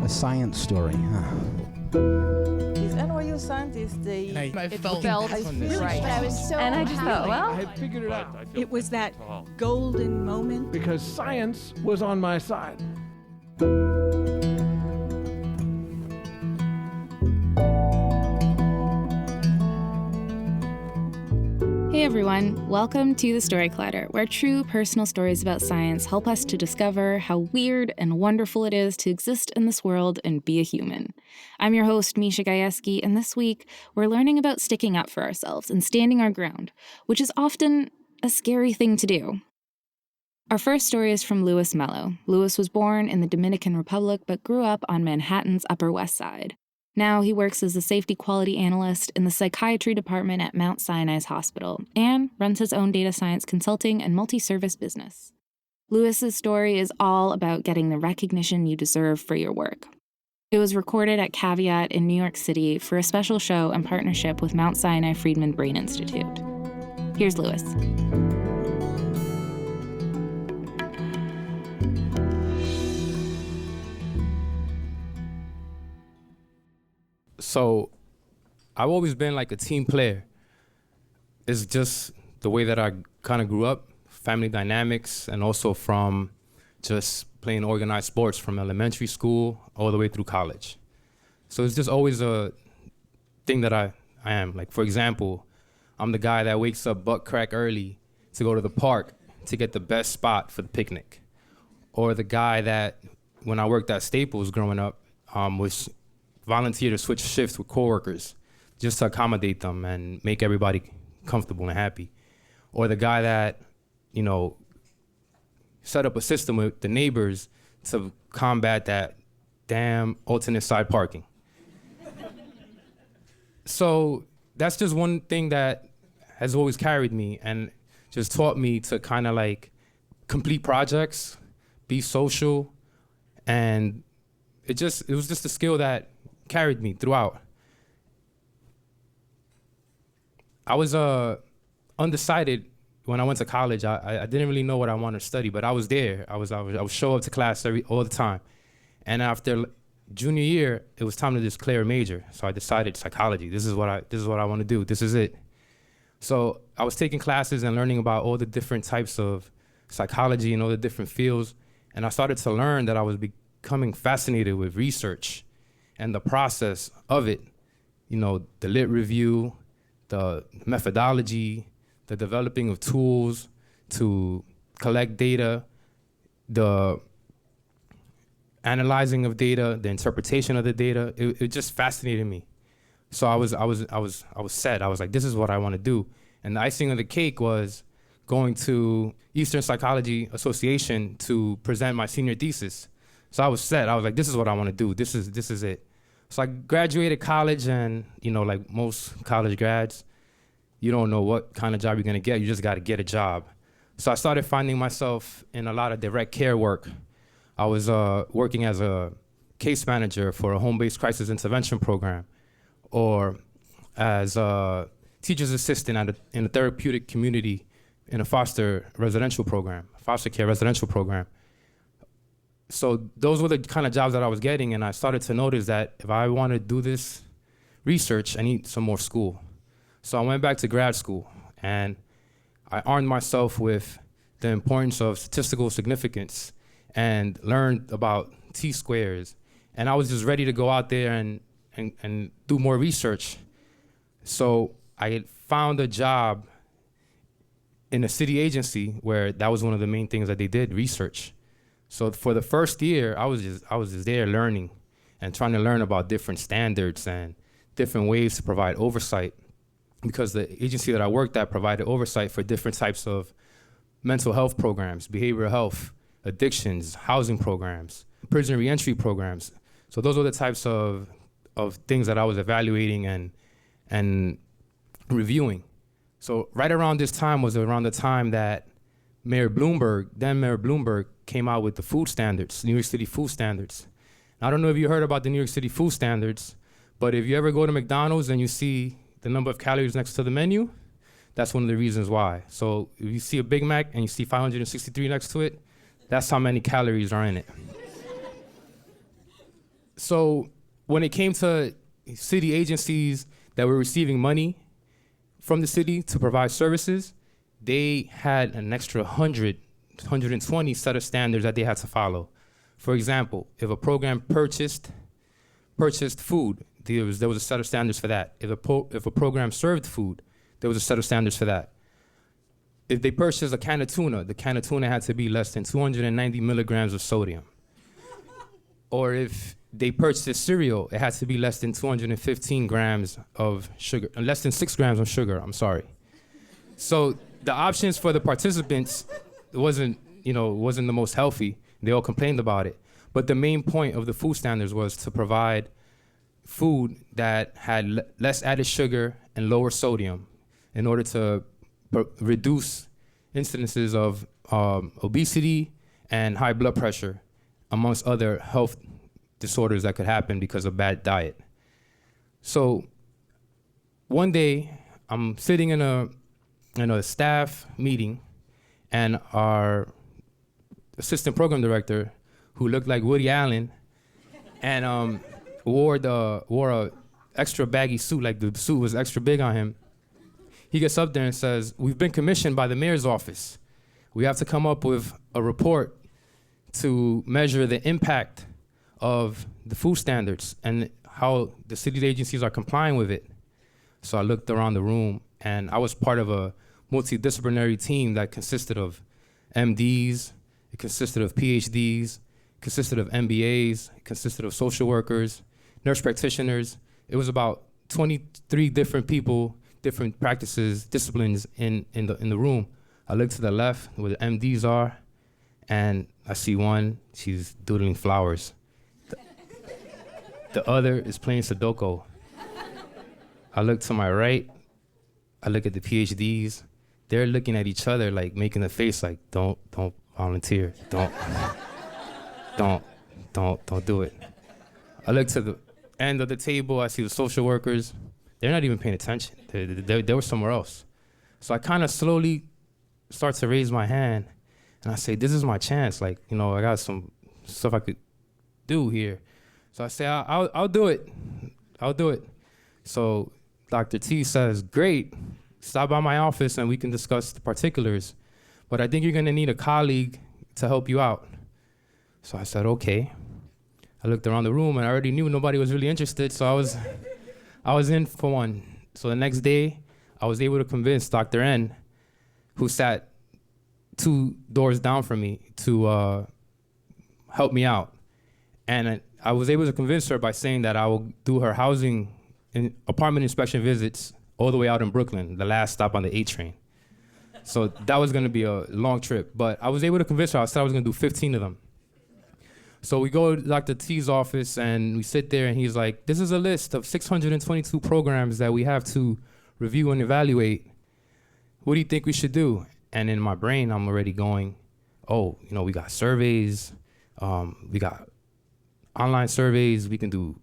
A science story, huh? These NYU scientists, I felt really right. But I was so And I just thought, well, I figured it out It was that golden moment. because science was on my side. Hey everyone, welcome to The Story Collider, where true personal stories about science help us to discover how weird and wonderful it is to exist in this world and be a human. I'm your host, Misha Gajewski, and this week we're learning about sticking up for ourselves and standing our ground, which is often a scary thing to do. Our first story is from Luis Melo. Luis was born in the Dominican Republic but grew up on Manhattan's Upper West Side. Now he works as a safety quality analyst in the Psychiatry Department at Mount Sinai Hospital and runs his own data science consulting and multiservice business. Luis's story is all about getting the recognition you deserve for your work. It was recorded at Caveat in New York City for a special show in partnership with Mount Sinai Friedman Brain Institute. Here's Luis. So I've always been like a team player. It's just the way that I kind of grew up, family dynamics, and also from just playing organized sports from elementary school all the way through college. So it's just always a thing that I am. Like, for example, I'm the guy that wakes up butt crack early to go to the park to get the best spot for the picnic. Or the guy that, when I worked at Staples growing up, was volunteer to switch shifts with coworkers just to accommodate them and make everybody comfortable and happy. Or the guy that, set up a system with the neighbors to combat that damn alternate side parking. So that's just one thing that has always carried me and just taught me to kind of like complete projects, be social, and it was just a skill that carried me throughout. I was undecided when I went to college. I didn't really know what I wanted to study, but I was there. I would show up to class all the time. And after junior year, it was time to declare a major. So I decided psychology. This is what I want to do. This is it. So I was taking classes and learning about all the different types of psychology and all the different fields. And I started to learn that I was becoming fascinated with research and the process of it, the lit review, the methodology, the developing of tools to collect data, the analyzing of data, the interpretation of the data. It just fascinated me. So I was set. I was like, this is what I want to do. And the icing on the cake was going to Eastern Psychology Association to present my senior thesis. So I was set. I was like, this is what I want to do. This is it. So I graduated college, and like most college grads, you don't know what kind of job you're gonna get. You just gotta get a job. So I started finding myself in a lot of direct care work. I was working as a case manager for a home-based crisis intervention program, or as a teacher's assistant in a therapeutic community in a foster care residential program. So those were the kind of jobs that I was getting, and I started to notice that if I want to do this research, I need some more school. So I went back to grad school, and I armed myself with the importance of statistical significance and learned about T-squares. And I was just ready to go out there and do more research. So I found a job in a city agency where that was one of the main things that they did, research. So for the first year, I was just there learning and trying to learn about different standards and different ways to provide oversight, because the agency that I worked at provided oversight for different types of mental health programs, behavioral health, addictions, housing programs, prison reentry programs. So those were the types of things that I was evaluating and reviewing. So right around this time was around the time that Mayor Bloomberg came out with the food standards, New York City food standards. I don't know if you heard about the New York City food standards, but if you ever go to McDonald's and you see the number of calories next to the menu, that's one of the reasons why. So if you see a Big Mac and you see 563 next to it, that's how many calories are in it. So when it came to city agencies that were receiving money from the city to provide services, they had an extra 120 set of standards that they had to follow. For example, if a program purchased food, there was a set of standards for that. If a program served food, there was a set of standards for that. If they purchased a can of tuna, the can of tuna had to be less than 290 milligrams of sodium. Or if they purchased cereal, it had to be less than 215 grams of sugar, less than 6 grams of sugar, I'm sorry. So the options for the participants wasn't the most healthy. They all complained about it. But the main point of the food standards was to provide food that had less added sugar and lower sodium in order to reduce incidences of obesity and high blood pressure, amongst other health disorders that could happen because of bad diet. So one day, I'm sitting in a staff meeting, and our assistant program director, who looked like Woody Allen, and wore a extra baggy suit, like the suit was extra big on him. He gets up there and says, "We've been commissioned by the mayor's office. We have to come up with a report to measure the impact of the food standards and how the city agencies are complying with it." So I looked around the room, and I was part of a multidisciplinary team that consisted of MDs, it consisted of PhDs, consisted of MBAs, it consisted of social workers, nurse practitioners. It was about 23 different people, different practices, disciplines in the room. I look to the left where the MDs are, and I see one, she's doodling flowers. The other is playing Sudoku. I look to my right, I look at the PhDs. They're looking at each other like making a face like, don't volunteer, don't do it. I look to the end of the table, I see the social workers. They're not even paying attention. They were somewhere else. So I kind of slowly start to raise my hand, and I say, this is my chance. Like, I got some stuff I could do here. So I say, I'll do it. I'll do it. So Dr. T says, great, stop by my office and we can discuss the particulars. But I think you're gonna need a colleague to help you out. So I said, okay. I looked around the room and I already knew nobody was really interested, so I was in for one. So the next day, I was able to convince Dr. N, who sat 2 doors down from me, to help me out. And I was able to convince her by saying that I will do her housing and apartment inspection visits all the way out in Brooklyn, the last stop on the A train. So that was gonna be a long trip, but I was able to convince her. I said I was gonna do 15 of them. So we go to Dr. T's office and we sit there and he's like, this is a list of 622 programs that we have to review and evaluate. What do you think we should do? And in my brain, I'm already going, we got surveys, we got online surveys, we can do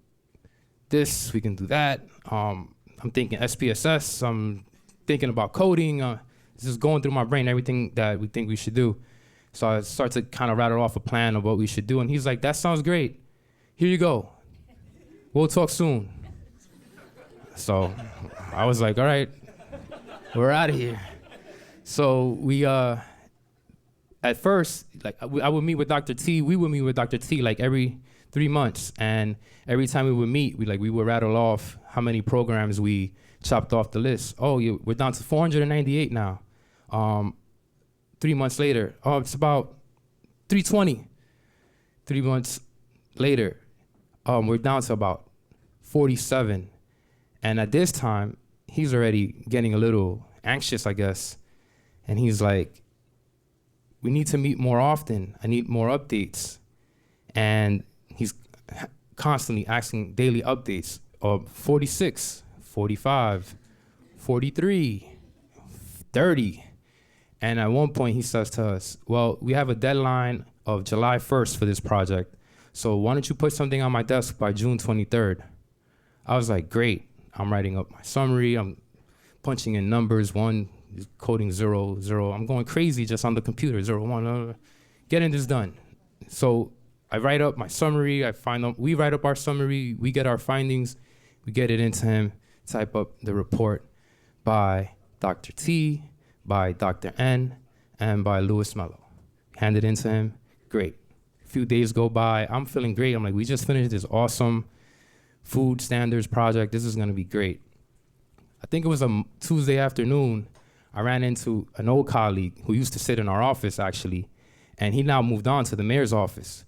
this, we can do that. I'm thinking SPSS, I'm thinking about coding. This is going through my brain, everything that we think we should do. So I start to kind of rattle off a plan of what we should do. And he's like, that sounds great. Here you go. We'll talk soon. So I was like, all right, we're out of here. So we, at first, I would meet with Dr. T. We would meet with Dr. T like every 3 months. And every time we would meet, we would rattle off how many programs we chopped off the list. We're down to 498 now. 3 months later, it's about 320. 3 months later, we're down to about 47. And at this time, he's already getting a little anxious, I guess. And he's like, we need to meet more often. I need more updates. And he's constantly asking daily updates of 46, 45, 43, 30. And at one point he says to us, well, we have a deadline of July 1st for this project. So why don't you put something on my desk by June 23rd? I was like, great. I'm writing up my summary. I'm punching in numbers, 1, coding 0, 0. I'm going crazy just on the computer, 0, 1, getting this done. So I write up my summary. We write up our summary. We get our findings. We get it into him. Type up the report by Dr. T, by Dr. N, and by Luis Melo. Hand it into him. Great. A few days go by. I'm feeling great. I'm like, we just finished this awesome food standards project. This is going to be great. I think it was a Tuesday afternoon. I ran into an old colleague who used to sit in our office, actually, and he now moved on to the mayor's office.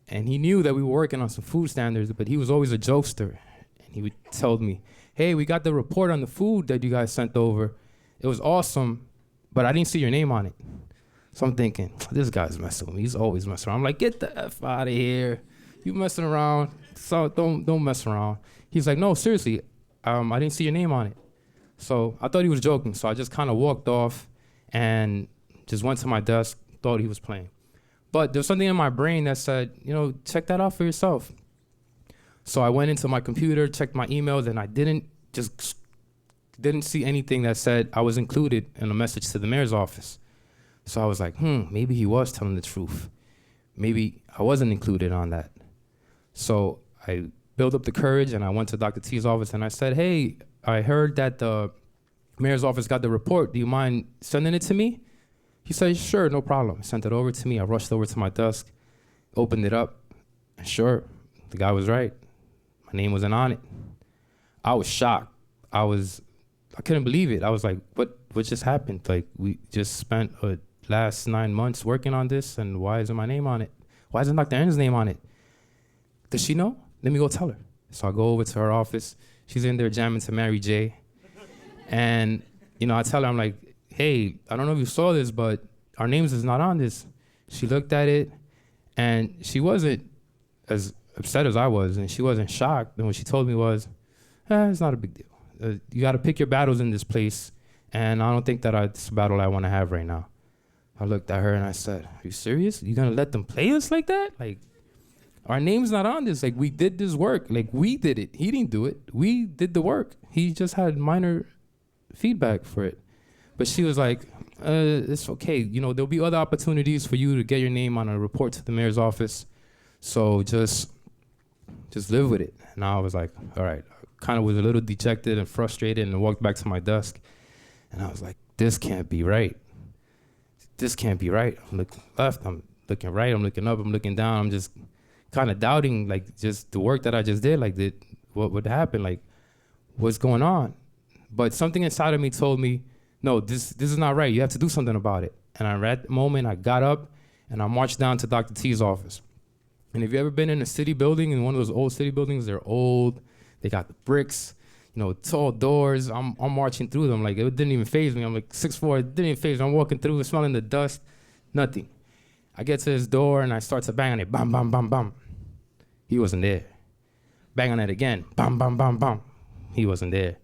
And he knew that we were working on some food standards, but he was always a jokester. And he would tell me, hey, we got the report on the food that you guys sent over. It was awesome, but I didn't see your name on it. So I'm thinking, this guy's messing with me. He's always messing around. I'm like, get the F out of here. You messing around, so don't mess around. He's like, no, seriously, I didn't see your name on it. So I thought he was joking, so I just kind of walked off and just went to my desk, thought he was playing. But there was something in my brain that said, check that out for yourself. So I went into my computer, checked my emails, and I didn't see anything that said I was included in a message to the mayor's office. So I was like, maybe he was telling the truth. Maybe I wasn't included on that. So I built up the courage and I went to Dr. T's office and I said, hey, I heard that the mayor's office got the report. Do you mind sending it to me? He said, sure, no problem. He sent it over to me. I rushed over to my desk, opened it up, and sure, the guy was right. My name wasn't on it. I was shocked. I couldn't believe it. I was like, what just happened? Like, we just spent the last 9 months working on this, and why isn't my name on it? Why isn't Dr. N's name on it? Does she know? Let me go tell her. So I go over to her office. She's in there jamming to Mary J. And, I tell her, I'm like, hey, I don't know if you saw this, but our names is not on this. She looked at it, and she wasn't as upset as I was, and she wasn't shocked. And what she told me was, it's not a big deal. You got to pick your battles in this place, and I don't think that it's a battle I want to have right now. I looked at her, and I said, are you serious? You going to let them play us like that? Like, our name's not on this. Like, we did this work. Like, we did it. He didn't do it. We did the work. He just had minor feedback for it. But she was like, it's okay. There'll be other opportunities for you to get your name on a report to the mayor's office. So just live with it. And I was like, all right. I kind of was a little dejected and frustrated and walked back to my desk. And I was like, this can't be right. This can't be right. I'm looking left, I'm looking right, I'm looking up, I'm looking down. I'm just kind of doubting, like, just the work that I just did. Like, what would happen? Like, what's going on? But something inside of me told me, no, this is not right. You have to do something about it. And at that moment, I got up and I marched down to Dr. T's office. And if you've ever been in a city building, in one of those old city buildings, they're old. They got the bricks, tall doors. I'm marching through them. Like, it didn't even faze me. I'm like 6'4", it didn't even faze me. I'm walking through, smelling the dust, nothing. I get to his door and I start to bang on it. Bam, bam, bam, bam. He wasn't there. Bang on it again. Bam, bam, bam, bam. He wasn't there.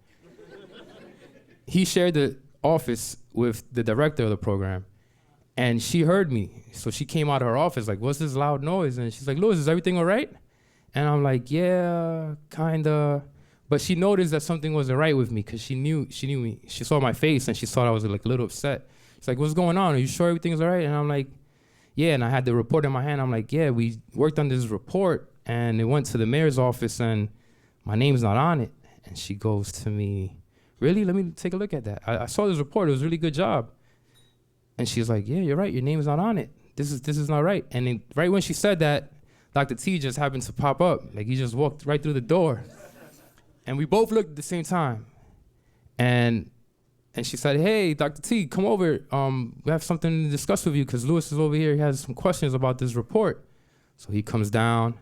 He shared the office with the director of the program, and she heard me. So she came out of her office like, what's this loud noise? And she's like, Louis, is everything all right? And I'm like, yeah, kinda. But she noticed that something wasn't right with me because she knew me. She saw my face and she thought I was like a little upset. She's like, what's going on? Are you sure everything's all right? And I'm like, yeah. And I had the report in my hand. I'm like, yeah, we worked on this report and it went to the mayor's office and my name's not on it. And she goes to me, really? Let me take a look at that. I saw this report. It was a really good job. And she's like, yeah, you're right. Your name's not on it. This is not right. And then right when she said that, Dr. T just happened to pop up. Like, he just walked right through the door. And we both looked at the same time. And she said, hey, Dr. T, come over. We have something to discuss with you because Louis is over here. He has some questions about this report. So he comes down,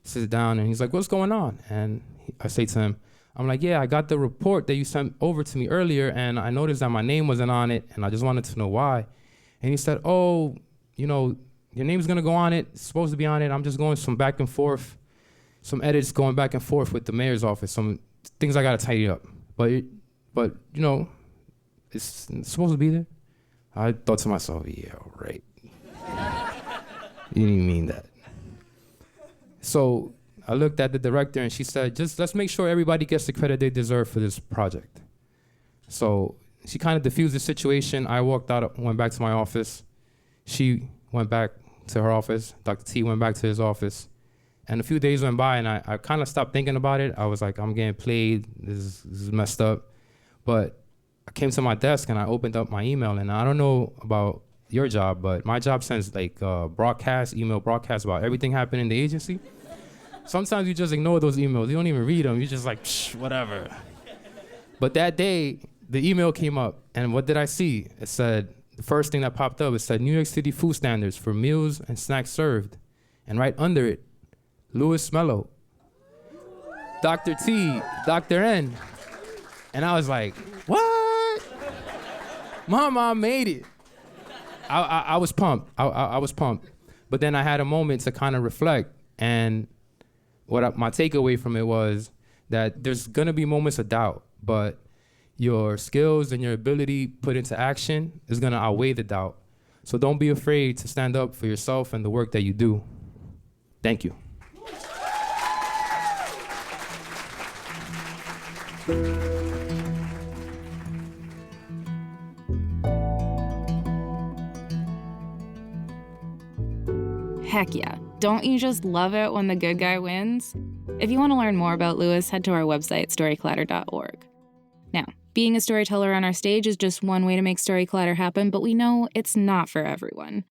sits down, and he's like, what's going on? And I say to him, I'm like, yeah, I got the report that you sent over to me earlier, and I noticed that my name wasn't on it, and I just wanted to know why. And he said, oh, your name's going to go on it. It's supposed to be on it. I'm just going some back and forth, some edits going back and forth with the mayor's office, some things I got to tidy up. But it's supposed to be there. I thought to myself, yeah, right. You didn't mean that. So I looked at the director and she said, just let's make sure everybody gets the credit they deserve for this project. So she kind of diffused the situation. I walked out, went back to my office. She went back to her office. Dr. T went back to his office. And a few days went by, and I kind of stopped thinking about it. I was like, I'm getting played. This is messed up. But I came to my desk, and I opened up my email. And I don't know about your job, but my job sends like email broadcasts about everything happening in the agency. Sometimes you just ignore those emails. You don't even read them. You're just like, whatever. But that day, the email came up, and what did I see? It said, the first thing that popped up, it said New York City food standards for meals and snacks served. And right under it, Luis Melo, Dr. T, Dr. N. And I was like, what? Mama, I made it. I was pumped. I was pumped. But then I had a moment to kind of reflect. And my takeaway from it was that there's going to be moments of doubt, but your skills and your ability put into action is going to outweigh the doubt. So don't be afraid to stand up for yourself and the work that you do. Thank you. Heck yeah. Don't you just love it when the good guy wins? If you want to learn more about Luis, head to our website, storyclatter.org. Now, being a storyteller on our stage is just one way to make Storyclatter happen, but we know it's not for everyone.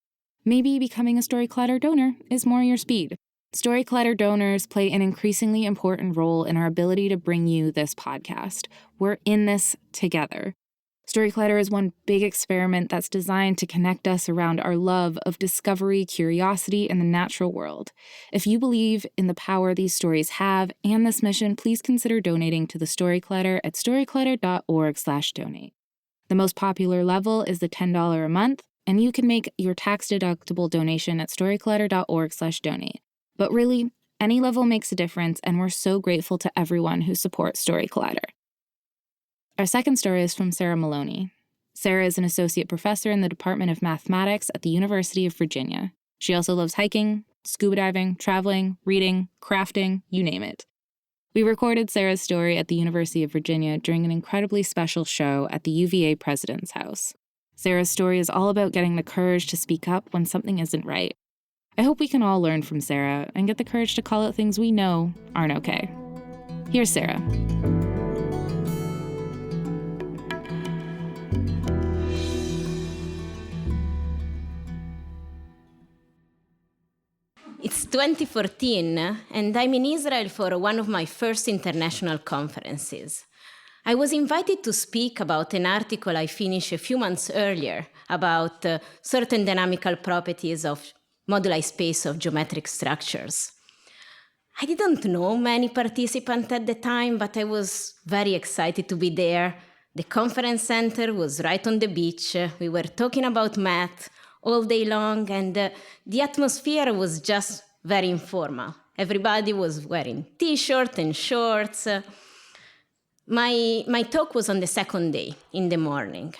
Maybe becoming a Storyclatter donor is more your speed. Storyclatter donors play an increasingly important role in our ability to bring you this podcast. We're in this together. Storyclatter is one big experiment that's designed to connect us around our love of discovery, curiosity, and the natural world. If you believe in the power these stories have and this mission, please consider donating to the Storyclatter at storyclatter.org/donate. The most popular level is the $10 a month, and you can make your tax-deductible donation at storyclatter.org/donate. But really, any level makes a difference, and we're so grateful to everyone who supports Storyclatter. Our second story is from Sara Maloni. Sara is an associate professor in the Department of Mathematics at the University of Virginia. She also loves hiking, scuba diving, traveling, reading, crafting, you name it. We recorded Sara's story at the University of Virginia during an incredibly special show at the UVA President's House. Sara's story is all about getting the courage to speak up when something isn't right. I hope we can all learn from Sara and get the courage to call out things we know aren't okay. Here's Sara. It's 2014, and I'm in Israel for one of my first international conferences. I was invited to speak about an article I finished a few months earlier about certain dynamical properties of moduli space of geometric structures. I didn't know many participants at the time, but I was very excited to be there. The conference center was right on the beach. We were talking about math all day long, and the atmosphere was just very informal. Everybody was wearing t-shirts and shorts. My talk was on the second day in the morning.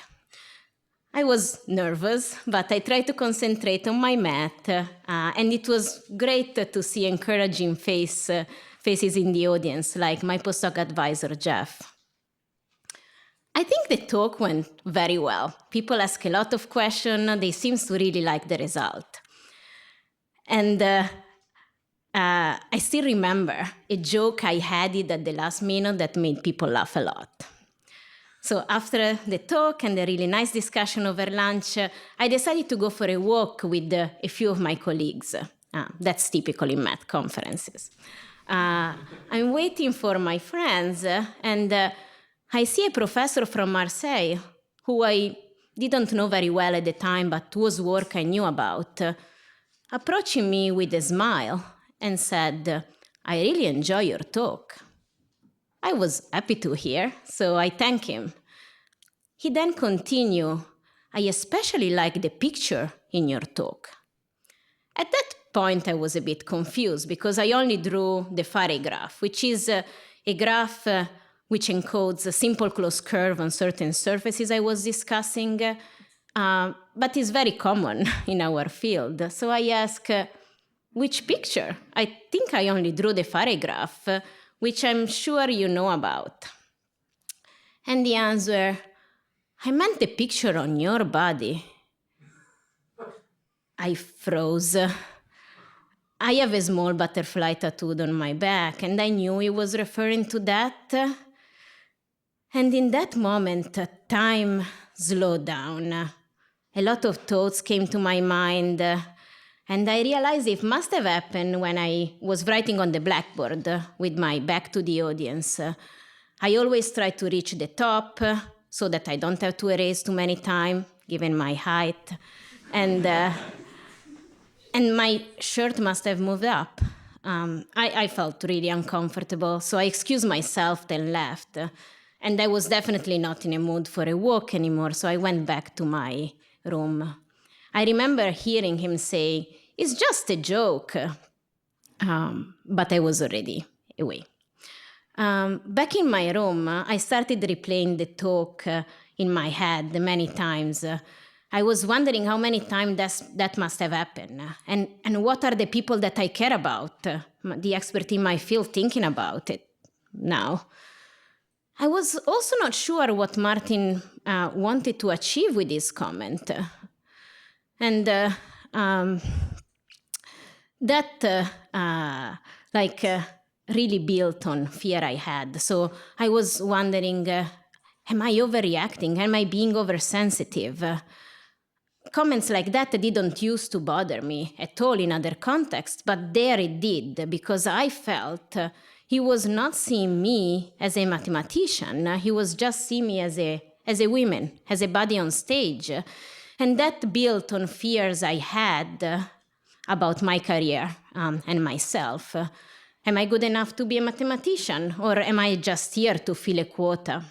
I was nervous, but I tried to concentrate on my math, and it was great to see encouraging faces in the audience, like my postdoc advisor, Jeff. I think the talk went very well. People ask a lot of questions. They seem to really like the result. And I still remember a joke I had at the last minute that made people laugh a lot. So after the talk and the really nice discussion over lunch, I decided to go for a walk with a few of my colleagues. That's typical in math conferences. I'm waiting for my friends, and I see a professor from Marseille, who I didn't know very well at the time, but whose work I knew about, approaching me with a smile and said, "I really enjoy your talk." I was happy to hear, so I thanked him. He then continued, "I especially like the picture in your talk." At that point, I was a bit confused because I only drew the Faraday graph, which is a graph which encodes a simple closed curve on certain surfaces I was discussing, but is very common in our field. So I asked, which picture? I think I only drew the Faraday graph, which I'm sure you know about. And the answer, I meant the picture on your body. I froze. I have a small butterfly tattooed on my back, and I knew he was referring to that. And in that moment, time slowed down. A lot of thoughts came to my mind, and I realized it must have happened when I was writing on the blackboard with my back to the audience. I always try to reach the top so that I don't have to erase too many times, given my height. And my shirt must have moved up. I felt really uncomfortable, so I excused myself, then left. And I was definitely not in a mood for a walk anymore, so I went back to my room. I remember hearing him say, "It's just a joke." But I was already away. Back in my room, I started replaying the talk in my head many times. I was wondering how many times that must have happened, and what are the people that I care about, the expert in my field, thinking about it now. I was also not sure what Martin wanted to achieve with this comment. And really built on fear I had. So I was wondering, am I overreacting? Am I being oversensitive? Comments like that didn't used to bother me at all in other contexts, but there it did, because I felt he was not seeing me as a mathematician. He was just seeing me as a woman, as a body on stage. And that built on fears I had about my career and myself. Am I good enough to be a mathematician, or am I just here to fill a quota?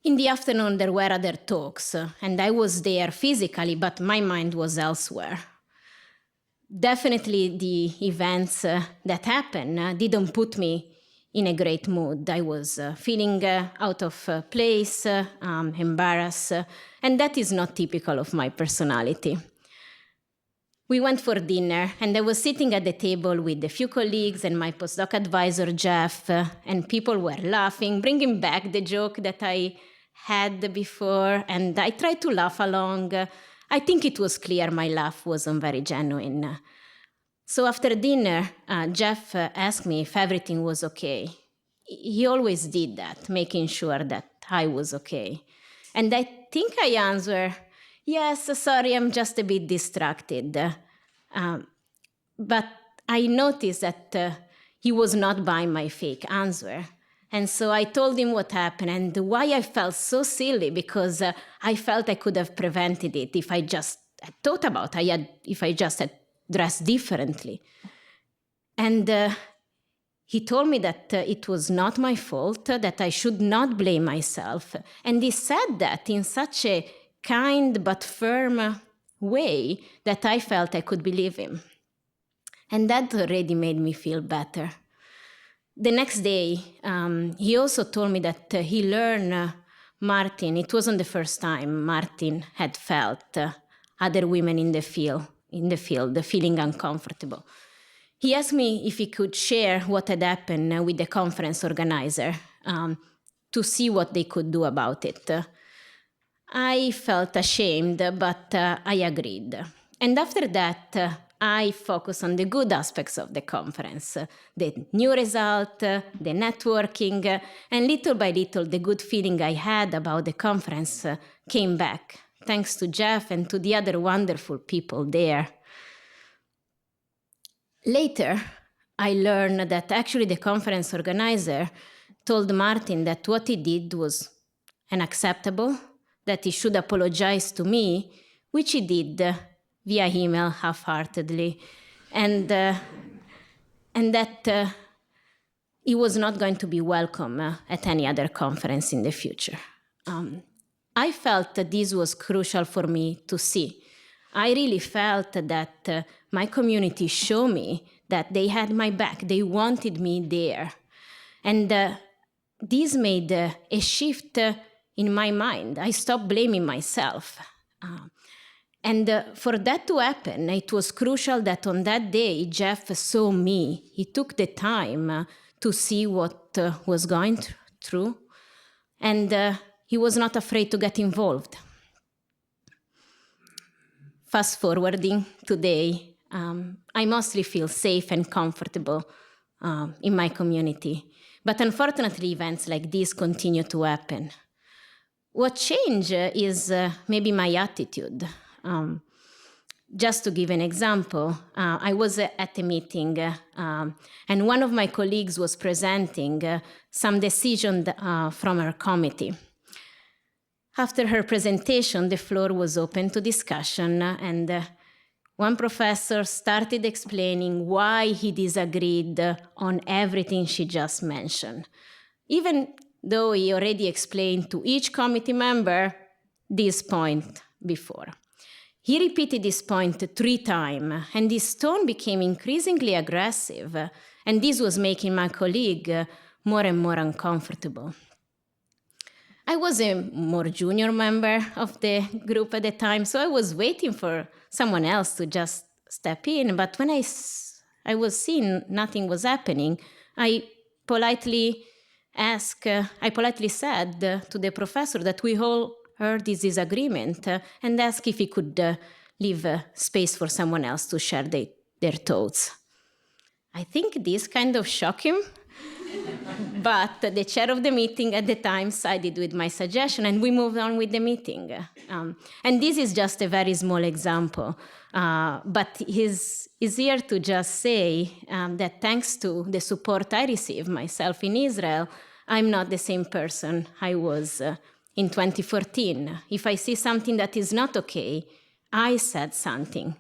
In the afternoon, there were other talks, and I was there physically, but my mind was elsewhere. Definitely the events that happened didn't put me in a great mood. I was feeling out of place, embarrassed, and that is not typical of my personality. We went for dinner, and I was sitting at the table with a few colleagues and my postdoc advisor, Jeff, and people were laughing, bringing back the joke that I had before, and I tried to laugh along. I think it was clear my laugh wasn't very genuine. So after dinner, Jeff asked me if everything was okay. He always did that, making sure that I was okay. And I think I answered, "Yes, sorry, I'm just a bit distracted." But I noticed that he was not buying my fake answer. And so I told him what happened and why I felt so silly, because I felt I could have prevented it if I just had thought about it, if I just had dressed differently. And he told me that it was not my fault, that I should not blame myself. And he said that in such a kind but firm way that I felt I could believe him. And that already made me feel better. The next day, he also told me that he learned Martin, it wasn't the first time Martin had felt other women in the field feeling uncomfortable. He asked me if he could share what had happened with the conference organizer to see what they could do about it. I felt ashamed, but I agreed. And after that, I focused on the good aspects of the conference, the new result, the networking, and little by little, the good feeling I had about the conference came back, thanks to Jeff and to the other wonderful people there. Later, I learned that actually the conference organizer told Martin that what he did was unacceptable, that he should apologize to me, which he did via email half-heartedly, and that he was not going to be welcome at any other conference in the future. I felt that this was crucial for me to see. I really felt that my community showed me that they had my back, they wanted me there. And this made a shift in my mind. I stopped blaming myself. And for that to happen, it was crucial that on that day, Jeff saw me. He took the time to see what was going through, and he was not afraid to get involved. Fast forwarding today, I mostly feel safe and comfortable in my community. But unfortunately, events like this continue to happen. What changed is maybe my attitude. Just to give an example, I was at a meeting and one of my colleagues was presenting some decision from her committee. After her presentation, the floor was open to discussion, and one professor started explaining why he disagreed on everything she just mentioned, even though he already explained to each committee member this point before. He repeated this point 3 times, and his tone became increasingly aggressive, and this was making my colleague more and more uncomfortable. I was a more junior member of the group at the time, so I was waiting for someone else to just step in. But when I was seeing nothing was happening, I politely said to the professor that we all heard this disagreement and asked if he could leave space for someone else to share their thoughts. I think this kind of shocked him. But the chair of the meeting at the time sided with my suggestion, and we moved on with the meeting. And this is just a very small example. But he's here to just say that thanks to the support I received myself in Israel, I'm not the same person I was in 2014. If I see something that is not okay, I said something.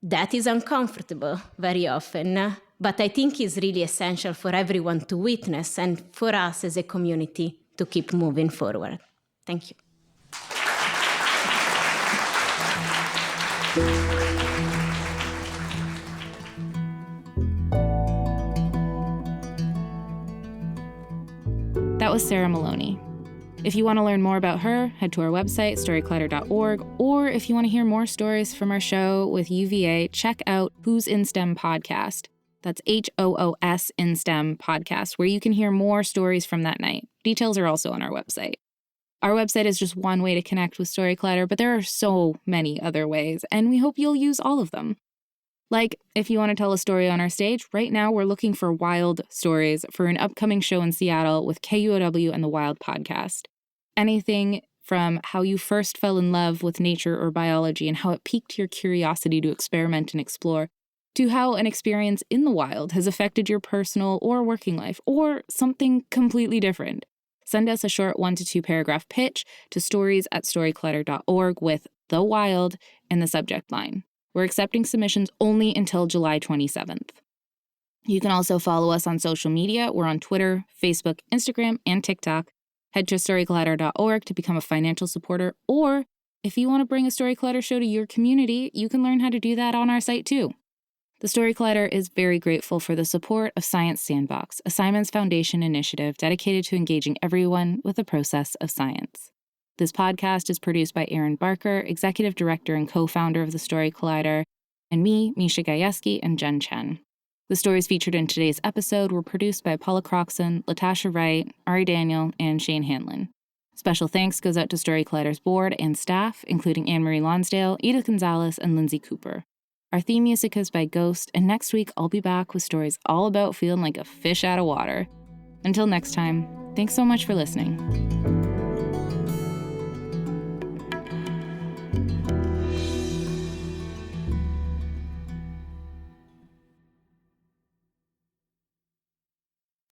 That is uncomfortable very often, but I think is really essential for everyone to witness and for us as a community to keep moving forward. Thank you. That was Sara Maloni. If you want to learn more about her, head to our website, storyclatter.org, or if you want to hear more stories from our show with UVA, check out Who's in STEM podcast. That's HOOS in STEM podcast, where you can hear more stories from that night. Details are also on our website. Our website is just one way to connect with Storyclatter, but there are so many other ways, and we hope you'll use all of them. Like, if you want to tell a story on our stage, right now we're looking for wild stories for an upcoming show in Seattle with KUOW and the Wild podcast. Anything from how you first fell in love with nature or biology and how it piqued your curiosity to experiment and explore, to how an experience in the wild has affected your personal or working life, or something completely different. Send us a short 1 to 2 paragraph pitch to stories@storyclatter.org with "The Wild" in the subject line. We're accepting submissions only until July 27th. You can also follow us on social media. We're on Twitter, Facebook, Instagram, and TikTok. Head to storyclatter.org to become a financial supporter, or if you want to bring a Storyclatter show to your community, you can learn how to do that on our site too. The Storyclatter is very grateful for the support of Science Sandbox, a Simons Foundation initiative dedicated to engaging everyone with the process of science. This podcast is produced by Aaron Barker, executive director and co-founder of the Story Collider, and me, Misha Gajewski, and Jen Chen. The stories featured in today's episode were produced by Paula Croxon, Latasha Wright, Ari Daniel, and Shane Hanlon. Special thanks goes out to Story Collider's board and staff, including Anne-Marie Lonsdale, Edith Gonzalez, and Lindsay Cooper. Our theme music is by Ghost, and next week I'll be back with stories all about feeling like a fish out of water. Until next time, thanks so much for listening.